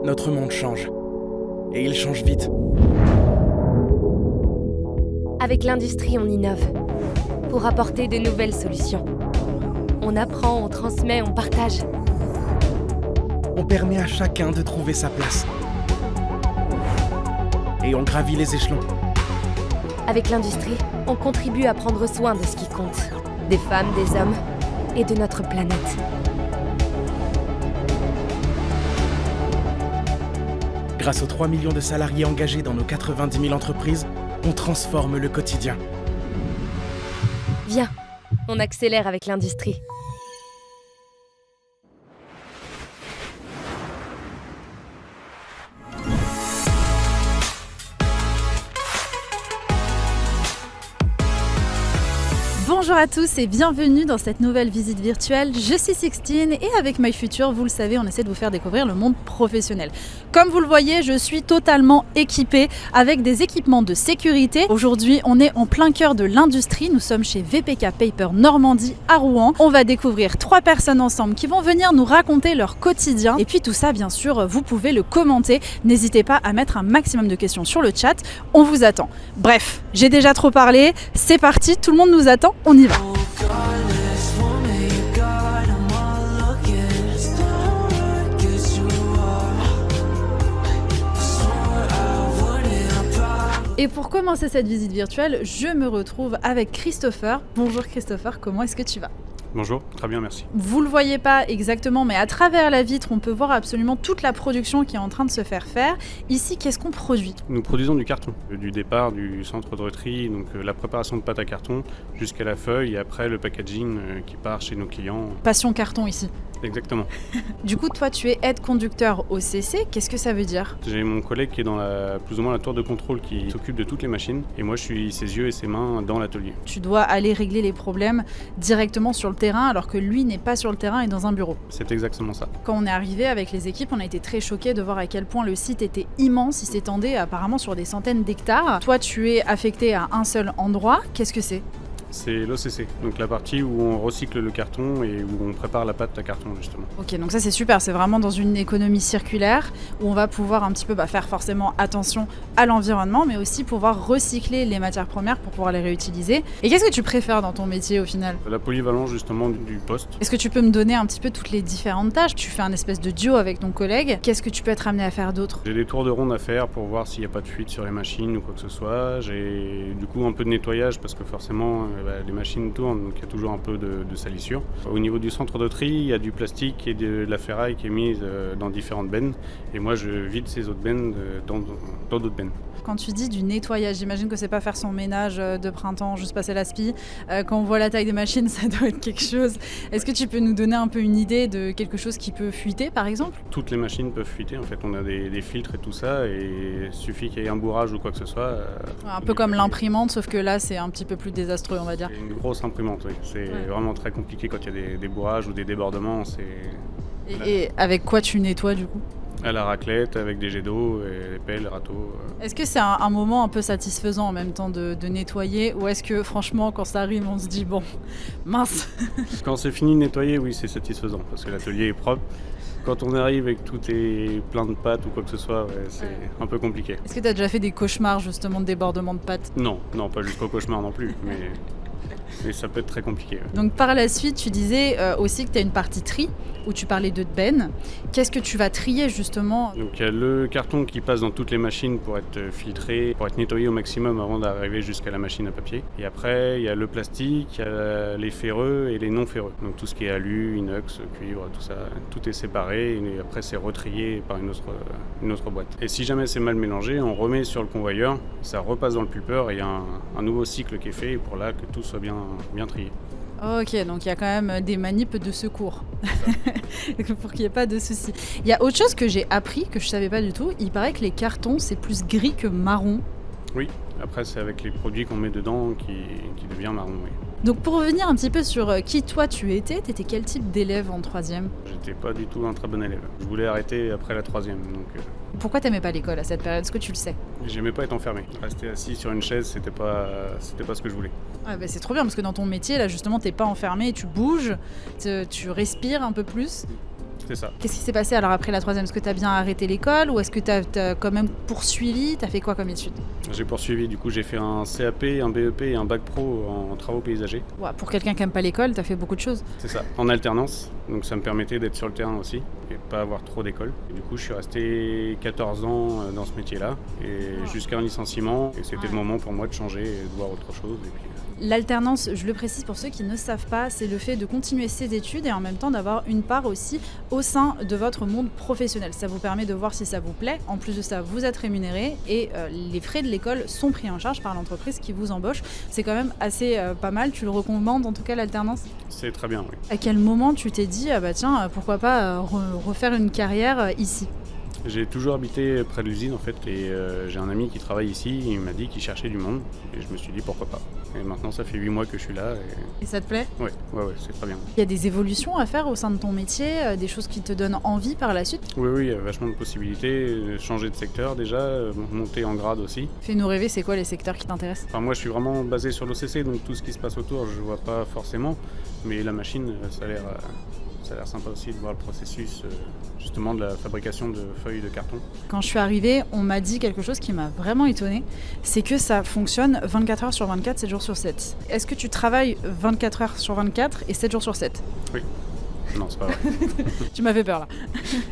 Notre monde change. Et il change vite. Avec l'industrie, on innove pour apporter de nouvelles solutions. On apprend, on transmet, on partage. On permet à chacun de trouver sa place. Et on gravit les échelons. Avec l'industrie, on contribue à prendre soin de ce qui compte. Des femmes, des hommes et de notre planète. Grâce aux 3 millions de salariés engagés dans nos 90 000 entreprises, on transforme le quotidien. Viens, on accélère avec l'industrie. Bonjour à tous et bienvenue dans cette nouvelle visite virtuelle. Je suis Sixtine et avec MyFuture, vous le savez, on essaie de vous faire découvrir le monde professionnel. Comme vous le voyez, je suis totalement équipée avec des équipements de sécurité. Aujourd'hui, on est en plein cœur de l'industrie. Nous sommes chez VPK Paper Normandie à Rouen. On va découvrir 3 personnes ensemble qui vont venir nous raconter leur quotidien. Et puis tout ça, bien sûr, vous pouvez le commenter. N'hésitez pas à mettre un maximum de questions sur le chat. On vous attend. Bref, j'ai déjà trop parlé. C'est parti, tout le monde nous attend. On y va. Et pour commencer cette visite virtuelle, je me retrouve avec Christopher. Bonjour Christopher, comment est-ce que tu vas ? Bonjour, très bien, merci. Vous le voyez pas exactement, mais à travers la vitre, on peut voir absolument toute la production qui est en train de se faire. Ici, qu'est-ce qu'on produit ? Nous produisons du carton, du départ du centre de tri, donc la préparation de pâte à carton jusqu'à la feuille et après le packaging qui part chez nos clients. Passion carton ici. Exactement. Du coup, toi, tu es aide conducteur au CC. Qu'est-ce que ça veut dire ? J'ai mon collègue qui est dans plus ou moins la tour de contrôle qui s'occupe de toutes les machines et moi je suis ses yeux et ses mains dans l'atelier. Tu dois aller régler les problèmes directement sur le terrain alors que lui n'est pas sur le terrain et dans un bureau. C'est exactement ça. Quand on est arrivé avec les équipes, on a été très choqués de voir à quel point le site était immense. Il s'étendait apparemment sur des centaines d'hectares. Toi, tu es affecté à un seul endroit. Qu'est-ce que c'est ? C'est l'OCC, donc la partie où on recycle le carton et où on prépare la pâte à carton justement. Ok, donc ça c'est super, c'est vraiment dans une économie circulaire où on va pouvoir un petit peu faire forcément attention à l'environnement, mais aussi pouvoir recycler les matières premières pour pouvoir les réutiliser. Et qu'est-ce que tu préfères dans ton métier au final ? La polyvalence justement du poste. Est-ce que tu peux me donner un petit peu toutes les différentes tâches ? Tu fais un espèce de duo avec ton collègue, qu'est-ce que tu peux être amené à faire d'autre ? J'ai des tours de ronde à faire pour voir s'il n'y a pas de fuite sur les machines ou quoi que ce soit. J'ai du coup un peu de nettoyage parce que forcément les machines tournent, donc il y a toujours un peu de salissure. Au niveau du centre de tri, il y a du plastique et de la ferraille qui est mise dans différentes bennes. Et moi, je vide ces autres bennes dans d'autres bennes. Quand tu dis du nettoyage, j'imagine que c'est pas faire son ménage de printemps, juste passer l'aspi. Quand on voit la taille des machines, ça doit être quelque chose. Est-ce que tu peux nous donner un peu une idée de quelque chose qui peut fuiter, par exemple ? Toutes les machines peuvent fuiter. En fait, on a des filtres et tout ça, et il suffit qu'il y ait un bourrage ou quoi que ce soit. Un peu comme l'imprimante, sauf que là, c'est un petit peu plus désastreux, on va dire. C'est une grosse imprimante, oui. C'est vraiment très compliqué quand il y a des bourrages ou des débordements. Et avec quoi tu nettoies, du coup ? À la raclette, avec des jets d'eau, et les pelles, les râteaux. Est-ce que c'est un moment un peu satisfaisant en même temps de nettoyer, ou est-ce que franchement quand ça arrive on se dit bon, mince ? Quand c'est fini de nettoyer, oui c'est satisfaisant parce que l'atelier est propre. Quand on arrive et que tout est plein de pâtes ou quoi que ce soit, c'est un peu compliqué. Est-ce que tu as déjà fait des cauchemars justement de débordement de pâtes ? Non, pas jusqu'au cauchemar non plus, mais ça peut être très compliqué. Donc par la suite, tu disais aussi que tu as une partie tri, où tu parlais de bennes. Qu'est-ce que tu vas trier justement ? Donc il y a le carton qui passe dans toutes les machines pour être filtré, pour être nettoyé au maximum avant d'arriver jusqu'à la machine à papier. Et après, il y a le plastique, il y a les ferreux et les non ferreux. Donc tout ce qui est alu, inox, cuivre, tout ça, tout est séparé et après c'est retrié par une autre boîte. Et si jamais c'est mal mélangé, on remet sur le convoyeur, ça repasse dans le pulpeur et il y a un nouveau cycle qui est fait pour là que tout soit bien trié. Ok, donc il y a quand même des manips de secours pour qu'il n'y ait pas de soucis. Il y a autre chose que j'ai appris, que je ne savais pas du tout. Il paraît que les cartons, c'est plus gris que marron. Oui, après c'est avec les produits qu'on met dedans qui devient marron, oui. Donc pour revenir un petit peu sur qui toi tu étais quel type d'élève en 3e ? J'étais pas du tout un très bon élève. Je voulais arrêter après la 3e. Donc, Pourquoi t'aimais pas l'école à cette période ? Est-ce que tu le sais ? J'aimais pas être enfermé. Rester assis sur une chaise, c'était pas ce que je voulais. Ah bah c'est trop bien parce que dans ton métier là justement t'es pas enfermé, tu bouges, tu respires un peu plus. C'est ça. Qu'est-ce qui s'est passé alors après la troisième? Est-ce que tu as bien arrêté l'école ou est-ce que tu as quand même poursuivi? Tu as fait quoi comme études? J'ai poursuivi, du coup j'ai fait un CAP, un BEP et un bac pro en travaux paysagers. Ouais, pour quelqu'un qui n'aime pas l'école, tu as fait beaucoup de choses. C'est ça, en alternance, donc ça me permettait d'être sur le terrain aussi et pas avoir trop d'école. Et du coup je suis resté 14 ans dans ce métier-là et jusqu'à un licenciement et c'était le moment pour moi de changer et de voir autre chose. Et puis, L'alternance, je le précise pour ceux qui ne savent pas, c'est le fait de continuer ses études et en même temps d'avoir une part aussi au sein de votre monde professionnel. Ça vous permet de voir si ça vous plaît. En plus de ça, vous êtes rémunéré et les frais de l'école sont pris en charge par l'entreprise qui vous embauche. C'est quand même assez pas mal. Tu le recommandes en tout cas l'alternance? c'est très bien, oui. À quel moment tu t'es dit, tiens, pourquoi pas refaire une carrière ici? J'ai toujours habité près de l'usine en fait et j'ai un ami qui travaille ici, il m'a dit qu'il cherchait du monde et je me suis dit pourquoi pas. Et maintenant ça fait 8 mois que je suis là Et ça te plaît? ouais, c'est très bien. Il y a des évolutions à faire au sein de ton métier, des choses qui te donnent envie par la suite? Oui, il y a vachement de possibilités, changer de secteur déjà, monter en grade aussi. Fais-nous rêver, c'est quoi les secteurs qui t'intéressent? Enfin moi je suis vraiment basé sur l'OCC donc tout ce qui se passe autour je vois pas forcément, mais la machine ça a l'air sympa aussi de voir le processus justement de la fabrication de feuilles de carton. Quand je suis arrivée, on m'a dit quelque chose qui m'a vraiment étonnée, c'est que ça fonctionne 24 heures sur 24, 7 jours sur 7. Est-ce que tu travailles 24 heures sur 24 et 7 jours sur 7? Oui. Non, c'est pas vrai. Tu m'as fait peur là.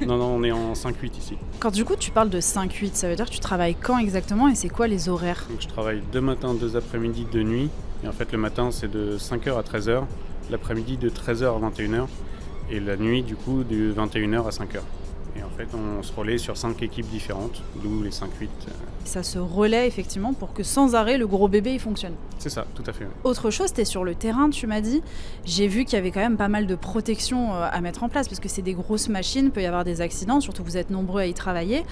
Non, on est en 5-8 ici. Quand du coup tu parles de 5-8, ça veut dire que tu travailles quand exactement et c'est quoi les horaires? Donc je travaille 2 matins, 2 après-midi, 2 nuits. Et en fait le matin c'est de 5h à 13h, l'après-midi de 13h à 21h et la nuit du coup de 21h à 5h. Et en fait on se relaie sur 5 équipes différentes, d'où les 5-8. Ça se relaie effectivement pour que sans arrêt le gros bébé il fonctionne. C'est ça, tout à fait. Autre chose, tu es sur le terrain, tu m'as dit. J'ai vu qu'il y avait quand même pas mal de protection à mettre en place parce que c'est des grosses machines, peut y avoir des accidents, surtout que vous êtes nombreux à y travailler.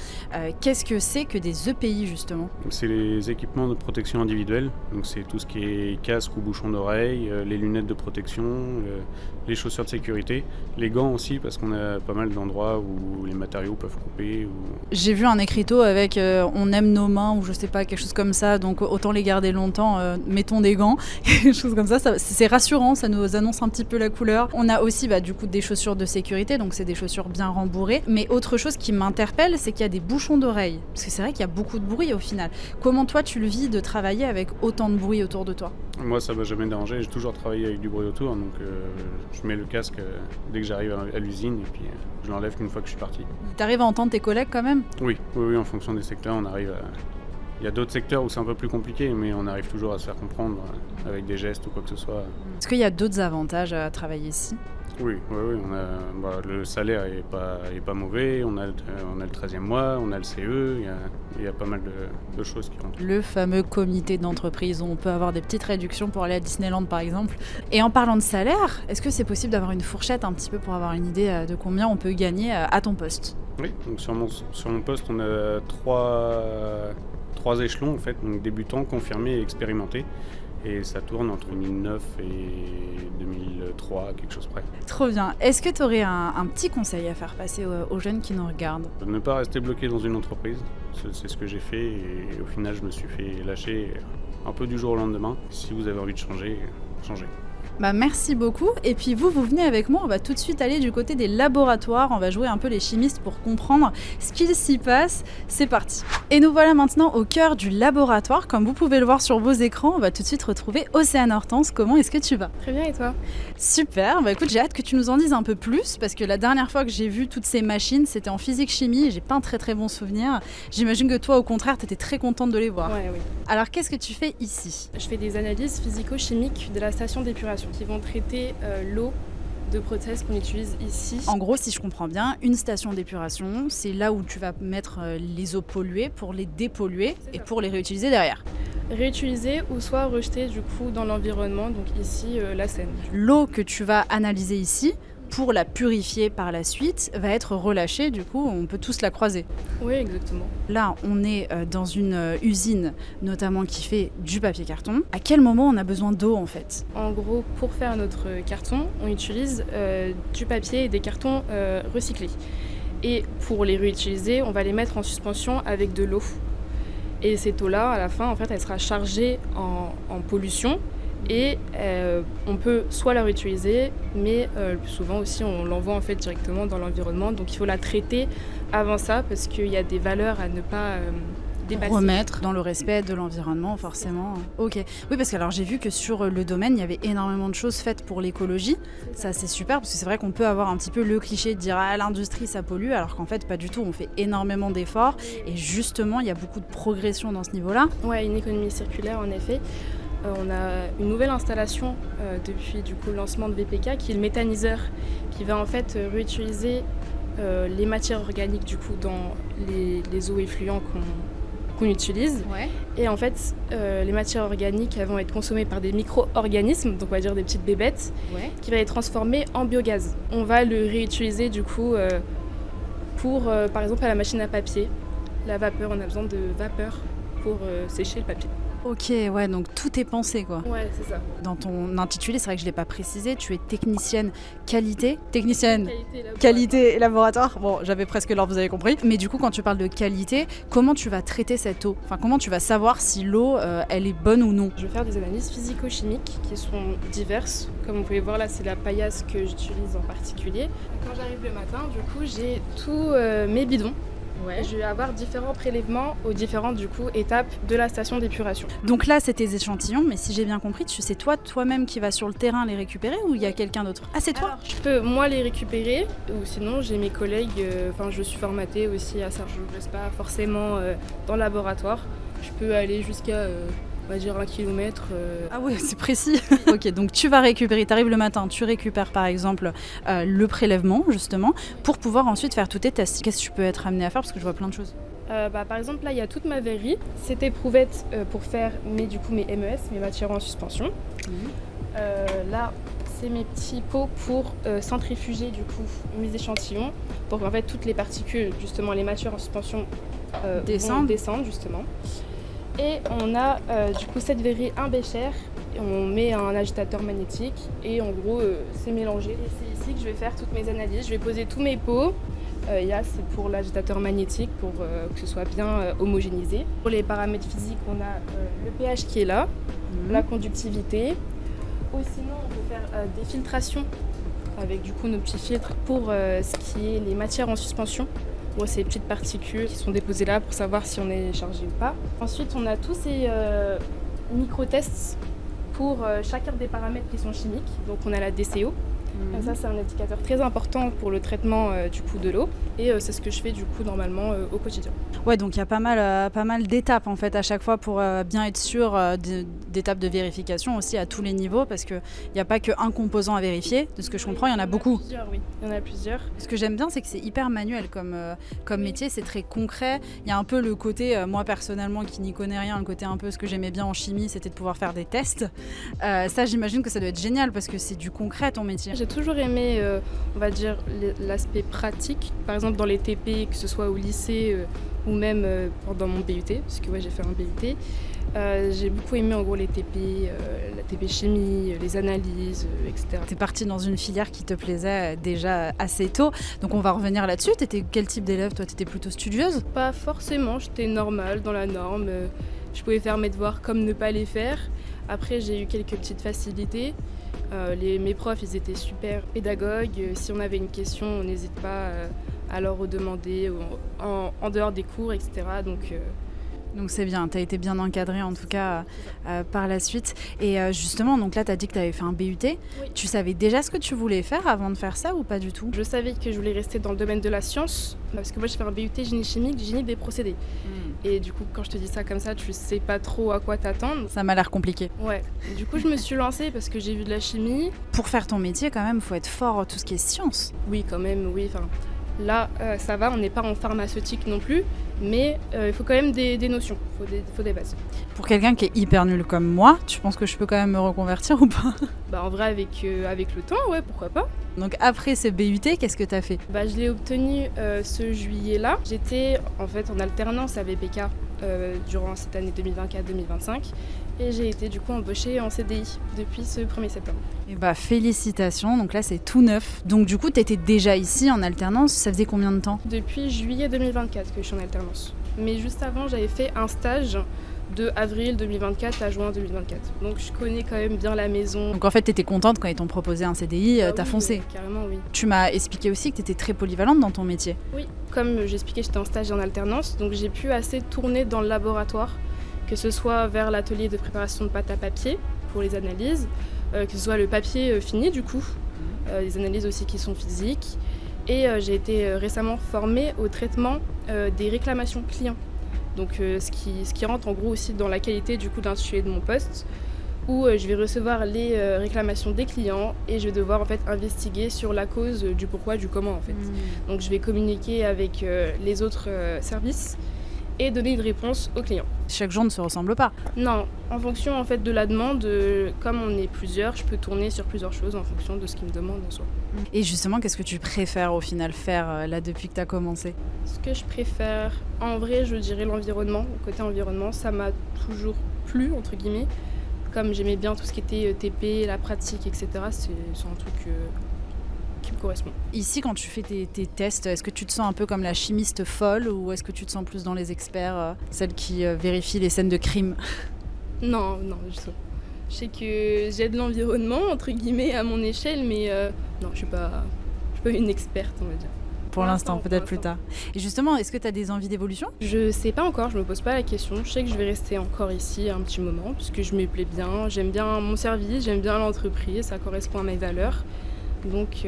Qu'est-ce que c'est que des EPI justement? C'est les équipements de protection individuelle, donc c'est tout ce qui est casque ou bouchon d'oreille, les lunettes de protection, les chaussures de sécurité, les gants aussi parce qu'on a pas mal d'endroits où les matériaux peuvent couper. J'ai vu un écriteau avec on aime nos mains ou je sais pas, quelque chose comme ça, donc autant les garder longtemps, mettons des gants, quelque chose comme ça, c'est rassurant, ça nous annonce un petit peu la couleur. On a aussi du coup des chaussures de sécurité, donc c'est des chaussures bien rembourrées. Mais autre chose qui m'interpelle, c'est qu'il y a des bouchons d'oreille, parce que c'est vrai qu'il y a beaucoup de bruit au final. Comment toi tu le vis de travailler avec autant de bruit autour de toi? Moi ça m'a jamais dérangé, j'ai toujours travaillé avec du bruit autour, donc je mets le casque dès que j'arrive à l'usine et puis je l'enlève qu'une fois que je suis parti. T'arrives à entendre tes collègues quand même? Oui, en fonction des secteurs, on arrive à... Il y a d'autres secteurs où c'est un peu plus compliqué, mais on arrive toujours à se faire comprendre avec des gestes ou quoi que ce soit. Est-ce qu'il y a d'autres avantages à travailler ici? Oui, on a, le salaire est pas mauvais, on a le 13e mois, on a le CE, il y a pas mal de choses qui rentrent. Le fameux comité d'entreprise où on peut avoir des petites réductions pour aller à Disneyland par exemple. Et en parlant de salaire, est-ce que c'est possible d'avoir une fourchette un petit peu pour avoir une idée de combien on peut gagner à ton poste? Oui, donc sur mon poste on a trois échelons en fait, donc débutant, confirmé et expérimenté. Et ça tourne entre 2009 et 2003, quelque chose près. Trop bien. Est-ce que tu aurais un petit conseil à faire passer aux jeunes qui nous regardent? Ne pas rester bloqué dans une entreprise, c'est ce que j'ai fait et au final je me suis fait lâcher un peu du jour au lendemain. Si vous avez envie de changer, changez. Merci beaucoup. Et puis vous venez avec moi, on va tout de suite aller du côté des laboratoires, on va jouer un peu les chimistes pour comprendre ce qu'il s'y passe. C'est parti. Et nous voilà maintenant au cœur du laboratoire. Comme vous pouvez le voir sur vos écrans, on va tout de suite retrouver Océane Hortense. Comment est-ce que tu vas? Très bien, et toi? Super, écoute, j'ai hâte que tu nous en dises un peu plus parce que la dernière fois que j'ai vu toutes ces machines, c'était en physique-chimie et j'ai pas un très très bon souvenir. J'imagine que toi, au contraire, tu étais très contente de les voir. Oui. Alors qu'est-ce que tu fais ici? Je fais des analyses physico-chimiques de la station d'épuration qui vont traiter l'eau de prothèses qu'on utilise ici. En gros, si je comprends bien, une station d'épuration, c'est là où tu vas mettre les eaux polluées pour les dépolluer et pour les réutiliser derrière. Réutiliser ou soit rejeter du coup dans l'environnement, donc ici la Seine. L'eau que tu vas analyser ici, pour la purifier par la suite, va être relâchée, du coup on peut tous la croiser. Oui, exactement. Là, on est dans une usine notamment qui fait du papier carton. À quel moment on a besoin d'eau en fait? En gros, pour faire notre carton, on utilise du papier et des cartons recyclés. Et pour les réutiliser, on va les mettre en suspension avec de l'eau. Et cette eau-là, à la fin, en fait, elle sera chargée en pollution Et on peut soit la réutiliser, mais le plus souvent aussi on l'envoie en fait directement dans l'environnement. Donc il faut la traiter avant ça parce qu'il y a des valeurs à ne pas dépasser. Remettre dans le respect de l'environnement, forcément. Ok. Oui, parce que alors j'ai vu que sur le domaine, il y avait énormément de choses faites pour l'écologie. Ça, c'est super, parce que c'est vrai qu'on peut avoir un petit peu le cliché de dire ah, l'industrie, ça pollue, alors qu'en fait, pas du tout. On fait énormément d'efforts et justement, il y a beaucoup de progression dans ce niveau-là. Ouais, une économie circulaire, en effet. On a une nouvelle installation depuis du coup, le lancement de VPK, qui est le méthaniseur, qui va en fait réutiliser les matières organiques du coup, dans les eaux effluents qu'on utilise. Ouais. Et en fait, les matières organiques elles vont être consommées par des micro-organismes, donc on va dire des petites bébêtes, qui vont être transformées en biogaz. On va le réutiliser du coup pour, par exemple, à la machine à papier. La vapeur, on a besoin de vapeur pour sécher le papier. Ok, ouais, donc tout est pensé, quoi. Ouais, c'est ça. Dans ton intitulé, c'est vrai que je ne l'ai pas précisé, tu es technicienne qualité. Technicienne Qualité, qualité et laboratoire. Bon, j'avais presque l'ordre, vous avez compris. Mais du coup, quand tu parles de qualité, comment tu vas traiter cette eau ? Enfin, comment tu vas savoir si l'eau, elle est bonne ou non ? Je vais faire des analyses physico-chimiques qui sont diverses. Comme vous pouvez voir là, c'est la paillasse que j'utilise en particulier. Quand j'arrive le matin, du coup, j'ai tous mes bidons. Ouais. Je vais avoir différents prélèvements aux différentes du coup, étapes de la station d'épuration. Donc là, c'est tes échantillons, mais si j'ai bien compris, c'est toi-même qui vas sur le terrain les récupérer ou il y a quelqu'un d'autre ? Ah, c'est toi ? Alors, je peux moi les récupérer ou sinon j'ai mes collègues, je suis formatée aussi à ça. Je ne reste pas forcément dans le laboratoire. Je peux aller jusqu'à... on va dire 1 kilomètre. Ah ouais, c'est précis. Ok, donc tu vas récupérer, tu arrives le matin, tu récupères par exemple le prélèvement justement pour pouvoir ensuite faire tous tes tests. Qu'est-ce que tu peux être amené à faire parce que je vois plein de choses. Par exemple là il y a toute ma verrerie, cette éprouvette pour faire mes MES, mes matières en suspension. Là c'est mes petits pots pour centrifuger du coup mes échantillons pour qu'en fait toutes les particules, justement les matières en suspension vont descendre justement. Et on a du coup cette verrerie, un bécher, on met un agitateur magnétique et en gros c'est mélangé. Et c'est ici que je vais faire toutes mes analyses, je vais poser tous mes pots. Là c'est pour l'agitateur magnétique pour que ce soit bien homogénéisé. Pour les paramètres physiques, on a le pH qui est là, la conductivité. Ou sinon on peut faire des filtrations avec du coup nos petits filtres pour ce qui est les matières en suspension. Bon, c'est les petites particules qui sont déposées là pour savoir si on est chargé ou pas. Ensuite, on a tous ces micro-tests pour chacun des paramètres qui sont chimiques. Donc, on a la DCO. Ça, c'est un indicateur très important pour le traitement du coup de l'eau. Et c'est ce que je fais du coup normalement au quotidien. Ouais, donc il y a pas mal d'étapes en fait à chaque fois pour bien être sûr d'étapes de vérification aussi à tous les niveaux parce qu'il n'y a pas qu'un composant à vérifier. De ce que je comprends, il y en a beaucoup. Oui, il y en a plusieurs. Ce que j'aime bien, c'est que c'est hyper manuel comme métier, c'est très concret. Il y a un peu le côté, moi personnellement qui n'y connais rien, le côté un peu ce que j'aimais bien en chimie, c'était de pouvoir faire des tests. Ça, j'imagine que ça doit être génial parce que c'est du concret ton métier. J'ai toujours aimé, on va dire, l'aspect pratique. Par exemple, dans les TP, que ce soit au lycée ou même pendant mon BUT, parce que j'ai fait un BUT. J'ai beaucoup aimé en gros les TP, la TP chimie, les analyses, etc. T'es partie dans une filière qui te plaisait déjà assez tôt, donc on va revenir là-dessus. T'étais quel type d'élève toi ? T'étais plutôt studieuse ? Pas forcément, j'étais normale dans la norme. Je pouvais faire mes devoirs comme ne pas les faire. Après j'ai eu quelques petites facilités. Mes profs ils étaient super pédagogues. Si on avait une question, on n'hésite pas à leur redemander en dehors des cours, etc. Donc c'est bien, tu as été bien encadrée en tout cas par la suite. Et justement, donc là tu as dit que tu avais fait un BUT. Oui. Tu savais déjà ce que tu voulais faire avant de faire ça ou pas du tout ? Je savais que je voulais rester dans le domaine de la science, parce que moi j'ai fait un BUT génie chimique, génie des procédés. Et du coup quand je te dis ça comme ça, tu sais pas trop à quoi t'attendre. Ça m'a l'air compliqué. Ouais, et du coup je me suis lancée parce que j'ai vu de la chimie. Pour faire ton métier quand même, il faut être fort tout ce qui est science. Oui quand même, oui. Là, ça va, on n'est pas en pharmaceutique non plus, mais il faut quand même des notions, il faut des bases. Pour quelqu'un qui est hyper nul comme moi, tu penses que je peux quand même me reconvertir ou pas ? En vrai, avec le temps, ouais, pourquoi pas. Donc après ce BUT, qu'est-ce que tu as fait ? Je l'ai obtenu ce juillet-là. J'étais en fait en alternance à VPK durant cette année 2024-2025. Et j'ai été du coup embauchée en CDI depuis ce 1er septembre. Et félicitations, donc là c'est tout neuf. Donc du coup tu étais déjà ici en alternance, ça faisait combien de temps ? Depuis juillet 2024 que je suis en alternance. Mais juste avant j'avais fait un stage de avril 2024 à juin 2024. Donc je connais quand même bien la maison. Donc en fait, tu étais contente quand ils t'ont proposé un CDI, t'as Oui, foncé. carrément, oui. Tu m'as expliqué aussi que tu étais très polyvalente dans ton métier. Oui, comme j'expliquais, j'étais en stage et en alternance, donc j'ai pu assez tourner dans le laboratoire, que ce soit vers l'atelier de préparation de pâte à papier pour les analyses, que ce soit le papier fini du coup, les analyses aussi qui sont physiques. Et j'ai été récemment formée au traitement des réclamations clients. Donc ce qui rentre en gros aussi dans la qualité du coup d'intitulé de mon poste, où je vais recevoir les réclamations des clients et je vais devoir en fait investiguer sur la cause du pourquoi, du comment en fait. Donc je vais communiquer avec les autres services et donner une réponse aux clients. Chaque jour ne se ressemble pas. Non, en fonction en fait de la demande, comme on est plusieurs, je peux tourner sur plusieurs choses en fonction de ce qu'ils me demandent en soi. Et justement, qu'est-ce que tu préfères au final faire là depuis que tu as commencé? Ce que je préfère, en vrai, je dirais l'environnement. Le côté environnement, ça m'a toujours plu, entre guillemets. Comme j'aimais bien tout ce qui était TP, la pratique, etc., c'est un truc qui me correspond. Ici, quand tu fais tes tests, est-ce que tu te sens un peu comme la chimiste folle ou est-ce que tu te sens plus dans les experts, celles qui vérifient les scènes de crime? Non, du tout. Je sais que j'ai de l'environnement, entre guillemets, à mon échelle, mais non, je suis pas une experte, on va dire. Pour l'instant, peut-être plus tard. Et justement, est-ce que tu as des envies d'évolution? Je sais pas encore, je me pose pas la question. Je sais que je vais rester encore ici un petit moment, parce que je me plais bien, j'aime bien mon service, j'aime bien l'entreprise, ça correspond à mes valeurs. Donc,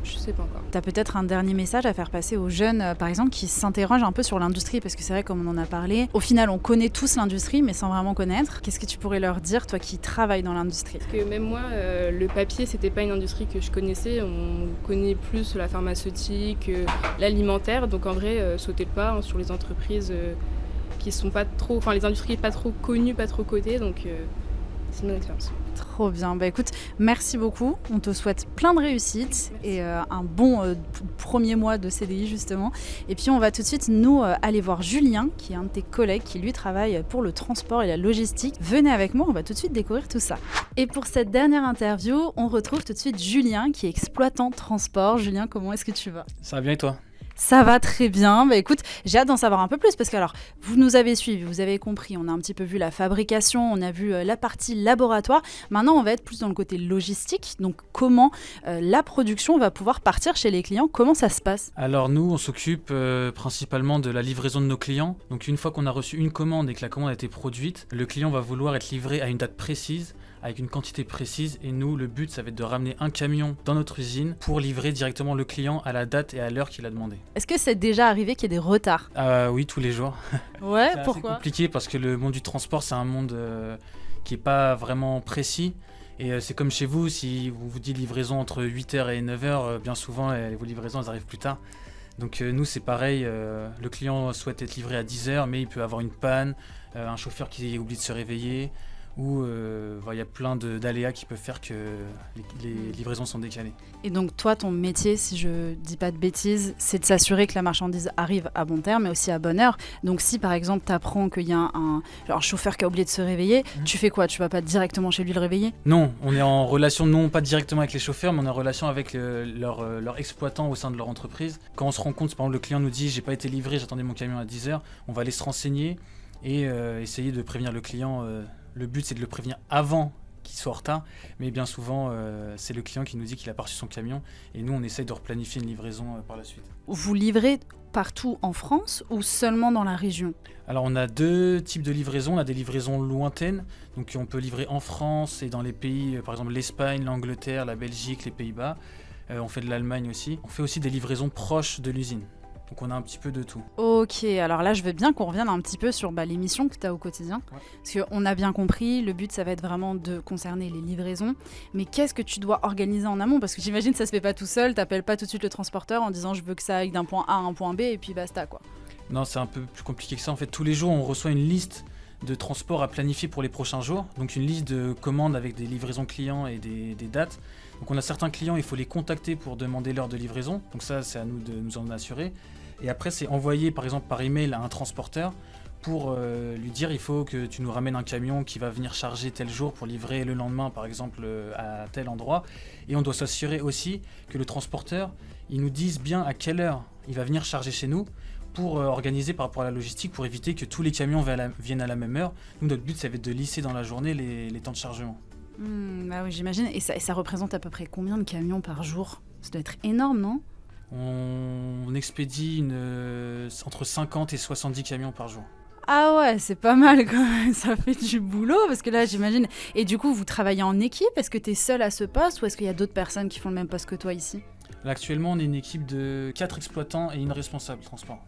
je sais pas encore. Tu as peut-être un dernier message à faire passer aux jeunes, par exemple, qui s'interrogent un peu sur l'industrie, parce que c'est vrai, comme on en a parlé, au final, on connaît tous l'industrie, mais sans vraiment connaître. Qu'est-ce que tu pourrais leur dire, toi qui travailles dans l'industrie? Parce que même moi, le papier, c'était pas une industrie que je connaissais. On connaît plus la pharmaceutique, l'alimentaire. Donc en vrai, sauter le pas sur les entreprises qui sont pas trop... Enfin, les industries pas trop connues, pas trop cotées. Donc c'est une bonne expérience. Trop bien. Bah écoute, merci beaucoup. On te souhaite plein de réussite et un bon premier mois de CDI justement. Et puis on va tout de suite nous aller voir Julien, qui est un de tes collègues qui lui travaille pour le transport et la logistique. Venez avec moi, on va tout de suite découvrir tout ça. Et pour cette dernière interview, on retrouve tout de suite Julien qui est exploitant transport. Julien, comment est-ce que tu vas? Ça va bien et toi? Ça va très bien. Bah écoute, j'ai hâte d'en savoir un peu plus parce que alors, vous nous avez suivis, vous avez compris, on a un petit peu vu la fabrication, on a vu la partie laboratoire. Maintenant, on va être plus dans le côté logistique. Donc, comment la production va pouvoir partir chez les clients? Comment ça se passe? Alors nous, on s'occupe principalement de la livraison de nos clients. Donc une fois qu'on a reçu une commande et que la commande a été produite, le client va vouloir être livré à une date précise, avec une quantité précise, et nous, le but, ça va être de ramener un camion dans notre usine pour livrer directement le client à la date et à l'heure qu'il a demandé. Est-ce que c'est déjà arrivé qu'il y ait des retards? Oui, tous les jours. Ouais, C'est pourquoi? assez compliqué parce que le monde du transport, c'est un monde qui n'est pas vraiment précis. Et c'est comme chez vous, si vous vous dites livraison entre 8h et 9h, bien souvent, vos livraisons, elles arrivent plus tard. Donc nous, c'est pareil, le client souhaite être livré à 10h, mais il peut avoir une panne, un chauffeur qui oublie de se réveiller, ou il y a plein d'aléas qui peuvent faire que les livraisons sont décalées. Et donc toi, ton métier, si je dis pas de bêtises, c'est de s'assurer que la marchandise arrive à bon terme, mais aussi à bonne heure. Donc si par exemple tu apprends qu'il y a un chauffeur qui a oublié de se réveiller, tu fais quoi? Tu vas pas directement chez lui le réveiller? Non, on est en relation, non pas directement avec les chauffeurs, mais on est en relation avec leur exploitant au sein de leur entreprise. Quand on se rend compte, par exemple le client nous dit j'ai pas été livré, j'attendais mon camion à 10h, on va aller se renseigner et essayer de prévenir le client. Le but, c'est de le prévenir avant qu'il soit en retard, mais bien souvent, c'est le client qui nous dit qu'il a pas reçu son camion, et nous, on essaye de replanifier une livraison par la suite. Vous livrez partout en France ou seulement dans la région? Alors, on a deux types de livraisons. On a des livraisons lointaines, donc on peut livrer en France et dans les pays, par exemple l'Espagne, l'Angleterre, la Belgique, les Pays-Bas. On fait de l'Allemagne aussi. On fait aussi des livraisons proches de l'usine. Donc on a un petit peu de tout. Ok, alors là je veux bien qu'on revienne un petit peu sur les missions que tu as au quotidien. Ouais. Parce qu'on a bien compris, le but ça va être vraiment de concerner les livraisons. Mais qu'est-ce que tu dois organiser en amont? Parce que j'imagine que ça se fait pas tout seul, t'appelles pas tout de suite le transporteur en disant je veux que ça aille d'un point A à un point B et puis basta quoi. Non, c'est un peu plus compliqué que ça. En fait, tous les jours on reçoit une liste de transport à planifier pour les prochains jours. Donc une liste de commandes avec des livraisons clients et des dates. Donc on a certains clients, il faut les contacter pour demander l'heure de livraison. Donc ça c'est à nous de nous en assurer. Et après, c'est envoyé par exemple par email à un transporteur pour lui dire il faut que tu nous ramènes un camion qui va venir charger tel jour pour livrer le lendemain par exemple à tel endroit. Et on doit s'assurer aussi que le transporteur il nous dise bien à quelle heure il va venir charger chez nous pour organiser par rapport à la logistique, pour éviter que tous les camions viennent à la même heure. Nous, notre but, ça va être de lisser dans la journée les temps de chargement. Bah oui, j'imagine. Et ça représente à peu près combien de camions par jour? Ça doit être énorme, non? On expédie entre 50 et 70 camions par jour. Ah ouais, c'est pas mal quand même, ça fait du boulot parce que là j'imagine... Et du coup vous travaillez en équipe, est-ce que tu es seul à ce poste ou est-ce qu'il y a d'autres personnes qui font le même poste que toi ici? Là actuellement on est une équipe de 4 exploitants et une responsable transport.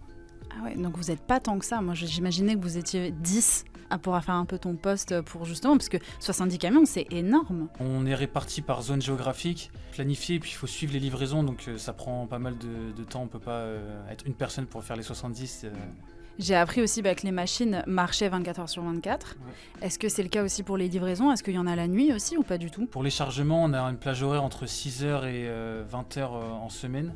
Ah ouais, donc vous n'êtes pas tant que ça, moi j'imaginais que vous étiez 10 à pouvoir faire un peu ton poste pour justement, parce que 70 camions c'est énorme. On est répartis par zone géographique, planifié, puis il faut suivre les livraisons, donc ça prend pas mal de temps, on peut pas être une personne pour faire les 70. J'ai appris aussi que les machines marchaient 24 heures sur 24. Ouais. Est-ce que c'est le cas aussi pour les livraisons? Est-ce qu'il y en a la nuit aussi ou pas du tout? Pour les chargements, on a une plage horaire entre 6h et 20h en semaine.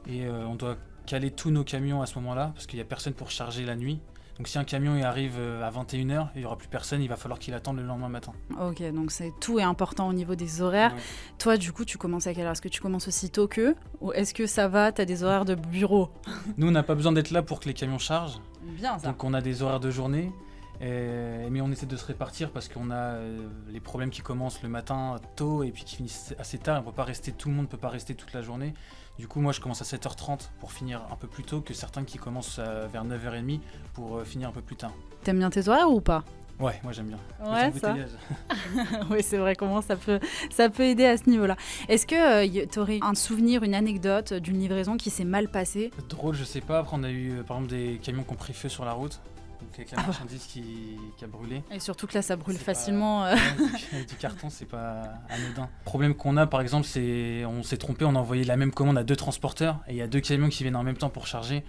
Et on doit caler tous nos camions à ce moment-là, parce qu'il n'y a personne pour charger la nuit. Donc si un camion il arrive à 21h, il n'y aura plus personne, il va falloir qu'il attende le lendemain matin. Ok, donc tout est important au niveau des horaires. Ouais. Toi, du coup, tu commences à quelle heure? Est-ce que tu commences aussi tôt qu'eux? Ou est-ce que ça va, tu as des horaires de bureau? Nous, on n'a pas besoin d'être là pour que les camions chargent. Bien ça. Donc on a des horaires de journée, mais on essaie de se répartir parce qu'on a les problèmes qui commencent le matin tôt et puis qui finissent assez tard. Tout le monde ne peut pas rester toute la journée. Du coup, moi, je commence à 7h30 pour finir un peu plus tôt que certains qui commencent vers 9h30 pour finir un peu plus tard. T'aimes bien tes horaires ou pas? Ouais, moi j'aime bien. Ouais, ça. Oui, c'est vrai, comment ça peut aider à ce niveau-là. Est-ce que t'aurais un souvenir, une anecdote d'une livraison qui s'est mal passée? Drôle, je sais pas. Après, on a eu par exemple des camions qui ont pris feu sur la route. Donc avec la marchandise qui a brûlé. Et surtout que là, ça brûle facilement. Du carton, c'est pas anodin. Le problème qu'on a, par exemple, c'est on s'est trompé, on a envoyé la même commande à 2 transporteurs et il y a 2 camions qui viennent en même temps pour charger.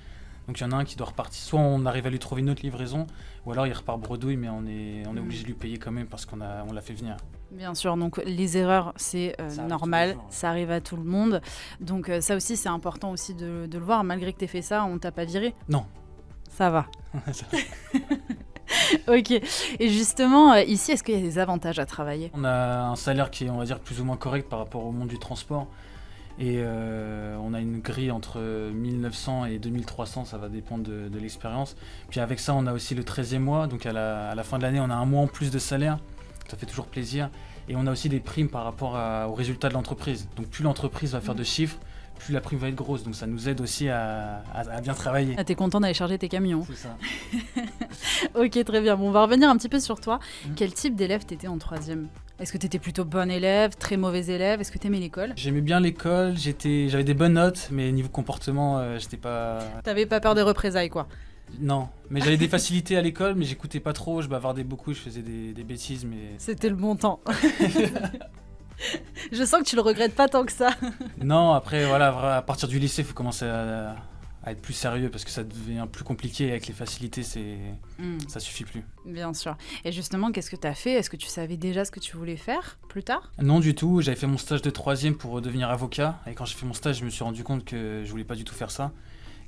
Donc il y en a un qui doit repartir. Soit on arrive à lui trouver une autre livraison, ou alors il repart bredouille, mais on est obligé de lui payer quand même parce qu'on l'a fait venir. Bien sûr, donc les erreurs, c'est normal, ça arrive à tout le monde. Donc ça aussi, c'est important aussi de le voir. Malgré que tu aies fait ça, on t'a pas viré? Non. Ça va. Ok. Et justement, ici, est-ce qu'il y a des avantages à travailler? On a un salaire qui est, on va dire, plus ou moins correct par rapport au monde du transport. Et on a une grille entre 1900 et 2300, ça va dépendre de l'expérience. Puis avec ça, on a aussi le 13e mois. Donc à la fin de l'année, on a un mois en plus de salaire. Ça fait toujours plaisir. Et on a aussi des primes par rapport aux résultats de l'entreprise. Donc plus l'entreprise va faire de chiffres, plus la prime va être grosse. Donc ça nous aide aussi à bien travailler. Ah, t'es content d'aller charger tes camions? C'est ça. Ok, très bien. Bon, on va revenir un petit peu sur toi. Quel type d'élève t'étais en 3e? Est-ce que t'étais plutôt bon élève, très mauvais élève? Est-ce que t'aimais l'école? J'aimais bien l'école, j'avais des bonnes notes, mais niveau comportement, j'étais pas... T'avais pas peur des représailles, quoi? Non, mais j'avais des facilités à l'école, mais j'écoutais pas trop, je bavardais beaucoup, je faisais des bêtises, mais... C'était le bon temps. Je sens que tu le regrettes pas tant que ça. Non, après, voilà, à partir du lycée, il faut commencer à être plus sérieux parce que ça devient plus compliqué avec les facilités, ça suffit plus. Bien sûr. Et justement, qu'est-ce que tu as fait? Est-ce que tu savais déjà ce que tu voulais faire plus tard? Non du tout, j'avais fait mon stage de 3e pour devenir avocat et quand j'ai fait mon stage, je me suis rendu compte que je voulais pas du tout faire ça.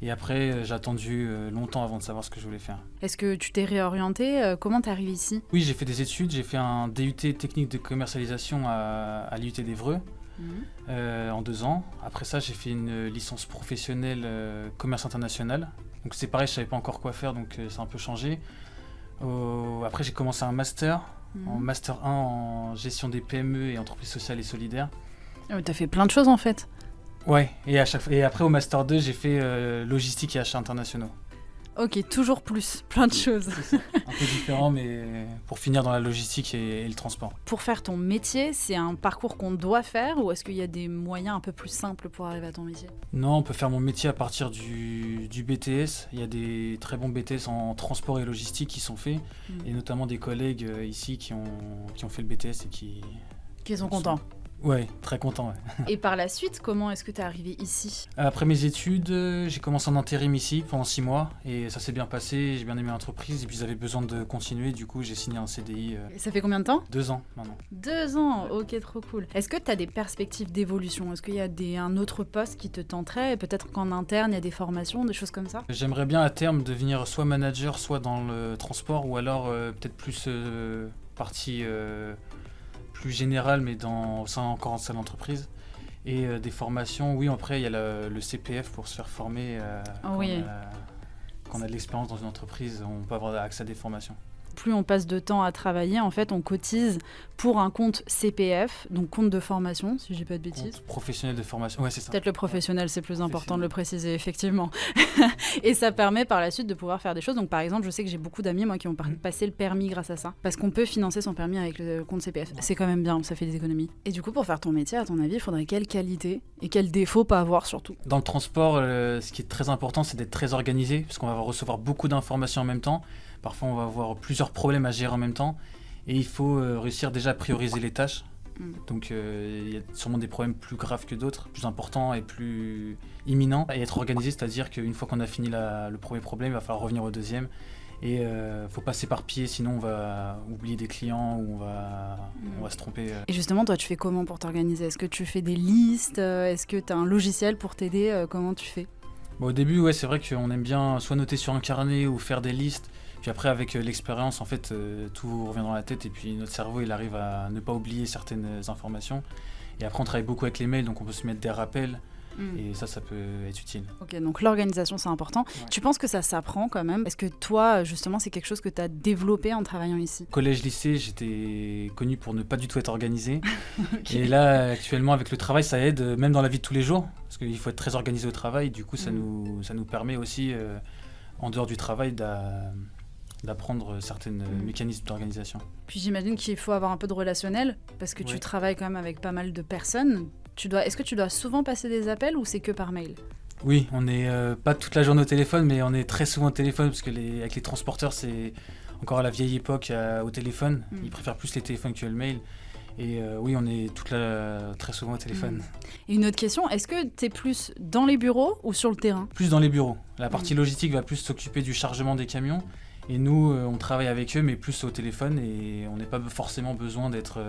Et après, j'ai attendu longtemps avant de savoir ce que je voulais faire. Est-ce que tu t'es réorienté? Comment t'es arrivé ici? Oui, j'ai fait des études, j'ai fait un DUT technique de commercialisation à l'IUT d'Évreux. En 2 ans. Après ça, j'ai fait une licence professionnelle commerce international. Donc c'est pareil, je savais pas encore quoi faire, donc ça a un peu changé. Après, j'ai commencé un master, en master 1 en gestion des PME et entreprises sociales et solidaires. T'as fait plein de choses en fait. Ouais, et après au master 2, j'ai fait logistique et achats internationaux. Ok, toujours plus, plein de choses. C'est ça. Un peu différent, mais pour finir dans la logistique et le transport. Pour faire ton métier, c'est un parcours qu'on doit faire ou est-ce qu'il y a des moyens un peu plus simples pour arriver à ton métier? Non, on peut faire mon métier à partir du BTS. Il y a des très bons BTS en transport et logistique qui sont faits, et notamment des collègues ici qui ont fait le BTS et qui sont contents. Ouais, très content. Ouais. Et par la suite, comment est-ce que tu es arrivé ici? Après mes études, j'ai commencé en intérim ici pendant 6 mois et ça s'est bien passé, j'ai bien aimé l'entreprise et puis j'avais besoin de continuer, du coup j'ai signé un CDI. Et ça fait combien de temps? 2 ans maintenant. 2 ans, ok, trop cool. Est-ce que tu as des perspectives d'évolution? Est-ce qu'il y a un autre poste qui te tenterait? Peut-être qu'en interne, il y a des formations, des choses comme ça? J'aimerais bien à terme devenir soit manager, soit dans le transport ou alors peut-être plus partie... plus général mais au sein de l'entreprise et des formations. Oui, après il y a le CPF pour se faire former Quand on a de l'expérience dans une entreprise, on peut avoir accès à des formations. Plus on passe de temps à travailler, en fait, on cotise pour un compte CPF, donc compte de formation, si j'ai pas de bêtises. Compte professionnel de formation, ouais, c'est ça. Peut-être le professionnel, c'est plus important de le préciser, effectivement. Et ça permet par la suite de pouvoir faire des choses. Donc, par exemple, je sais que j'ai beaucoup d'amis, moi, qui ont passé le permis grâce à ça. Parce qu'on peut financer son permis avec le compte CPF. C'est quand même bien, ça fait des économies. Et du coup, pour faire ton métier, à ton avis, il faudrait quelle qualité et quel défaut pas avoir, surtout? Dans le transport, ce qui est très important, c'est d'être très organisé, parce qu'on va recevoir beaucoup d'informations en même temps. Parfois, on va avoir plusieurs problèmes à gérer en même temps. Et il faut réussir déjà à prioriser les tâches. Donc, il y a sûrement des problèmes plus graves que d'autres, plus importants et plus imminents. Et être organisé, c'est-à-dire qu'une fois qu'on a fini le premier problème, il va falloir revenir au deuxième. Et il ne faut pas s'éparpiller, sinon on va oublier des clients ou on va se tromper. Et justement, toi, tu fais comment pour t'organiser? Est-ce que tu fais des listes? Est-ce que tu as un logiciel pour t'aider? Comment tu fais? Bon, au début, ouais, c'est vrai qu'on aime bien soit noter sur un carnet ou faire des listes. Puis après, avec l'expérience, en fait, tout revient dans la tête et puis notre cerveau, il arrive à ne pas oublier certaines informations. Et après, on travaille beaucoup avec les mails, donc on peut se mettre des rappels. Et ça peut être utile. Ok, donc l'organisation, c'est important. Ouais. Tu penses que ça s'apprend quand même? Est-ce que toi, justement, c'est quelque chose que tu as développé en travaillant ici? Collège, lycée, j'étais connu pour ne pas du tout être organisé. Okay. Et là, actuellement, avec le travail, ça aide, même dans la vie de tous les jours. Parce qu'il faut être très organisé au travail. Du coup, ça nous permet aussi, en dehors du travail, d'apprendre certains mécanismes d'organisation. Puis j'imagine qu'il faut avoir un peu de relationnel, parce que tu travailles quand même avec pas mal de personnes. Est-ce que tu dois souvent passer des appels ou c'est que par mail? Oui, on n'est pas toute la journée au téléphone, mais on est très souvent au téléphone, parce que avec les transporteurs, c'est encore à la vieille époque au téléphone. Ils préfèrent plus les téléphones que le mail. Et oui, on est très souvent au téléphone. Et une autre question, est-ce que tu es plus dans les bureaux ou sur le terrain? Plus dans les bureaux. La partie logistique va plus s'occuper du chargement des camions. Et nous, on travaille avec eux, mais plus au téléphone, et on n'a pas forcément besoin d'être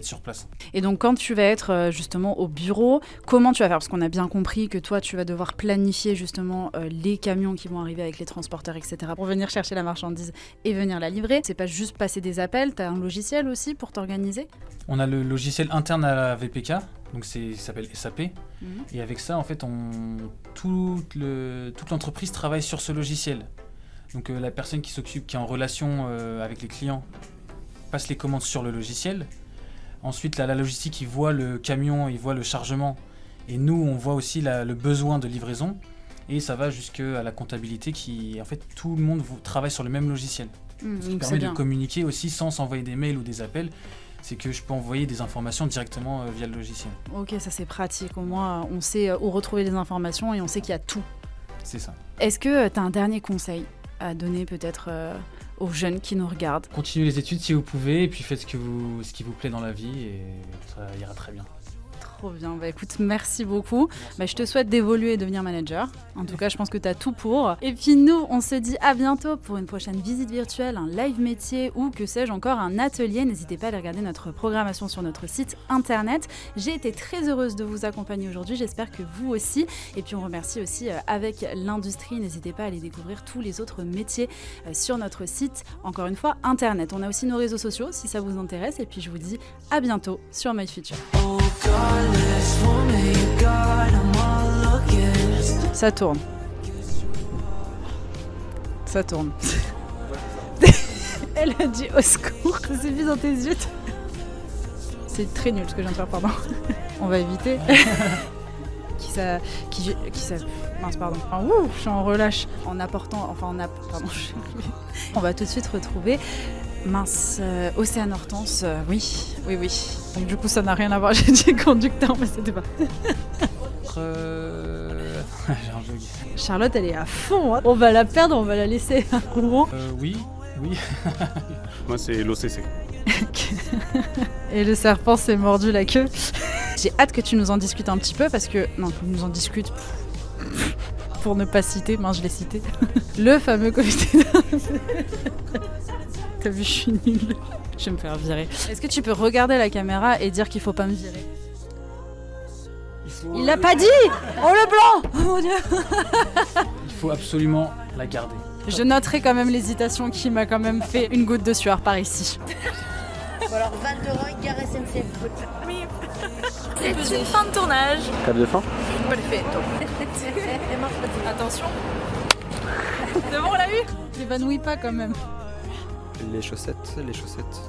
sur place. Et donc, quand tu vas être justement au bureau, comment tu vas faire? Parce qu'on a bien compris que toi, tu vas devoir planifier justement les camions qui vont arriver avec les transporteurs, etc., pour venir chercher la marchandise et venir la livrer. C'est pas juste passer des appels, tu as un logiciel aussi pour t'organiser? On a le logiciel interne à la VPK, donc ça s'appelle SAP. Et avec ça, en fait, toute l'entreprise travaille sur ce logiciel. Donc la personne qui est en relation avec les clients passe les commandes sur le logiciel. Ensuite, la logistique, il voit le camion, il voit le chargement. Et nous, on voit aussi le besoin de livraison. Et ça va jusqu'à la comptabilité en fait, tout le monde travaille sur le même logiciel. Ce qui permet de communiquer aussi sans s'envoyer des mails ou des appels. C'est que je peux envoyer des informations directement via le logiciel. Ok, ça c'est pratique. Au moins, on sait où retrouver les informations et on sait qu'il y a tout. C'est ça. Est-ce que tu as un dernier conseil à donner peut-être aux jeunes qui nous regardent? Continuez les études si vous pouvez, et puis faites ce qui vous plaît dans la vie, et ça ira très bien. Trop bien, écoute, merci beaucoup. Je te souhaite d'évoluer et devenir manager. En tout cas, je pense que tu as tout pour. Et puis nous, on se dit à bientôt pour une prochaine visite virtuelle, un live métier ou que sais-je encore, un atelier. N'hésitez pas à aller regarder notre programmation sur notre site internet. J'ai été très heureuse de vous accompagner aujourd'hui, j'espère que vous aussi. Et puis on remercie aussi avec l'industrie. N'hésitez pas à aller découvrir tous les autres métiers sur notre site, encore une fois, internet. On a aussi nos réseaux sociaux si ça vous intéresse. Et puis je vous dis à bientôt sur My Future. Ça tourne. Ça tourne. Elle a dit au secours. Ça s'est vu dans tes yeux. C'est très nul ce que je viens de faire, pardon. On va éviter. Mince, pardon. Je suis en relâche. On va tout de suite retrouver Océane Hortense, oui. Donc du coup, ça n'a rien à voir. J'ai dit conducteur, mais c'était pas. J'ai un bug. Charlotte, elle est à fond. Hein. On va la perdre, on va la laisser à Rouen. Oui. Moi, c'est l'OCC. Et le serpent s'est mordu la queue. J'ai hâte que tu nous en discutes un petit peu parce que... Non, tu nous en discutes... Pour ne pas citer, je l'ai cité. Le fameux comité... T'as vu, je suis nulle. Je vais me faire virer. Est-ce que tu peux regarder la caméra et dire qu'il faut pas me virer? Il l'a pas dit! Oh le blanc! Oh mon Dieu! Il faut absolument la garder. Je noterai quand même l'hésitation qui m'a quand même fait une goutte de sueur par ici. Bon alors Val d'Oreuil, gare SNCF. Oui. C'est une fin de tournage. Cap de fin? Perfetto. Attention. C'est bon, on l'a eu? T'évanouis pas quand même. Les chaussettes.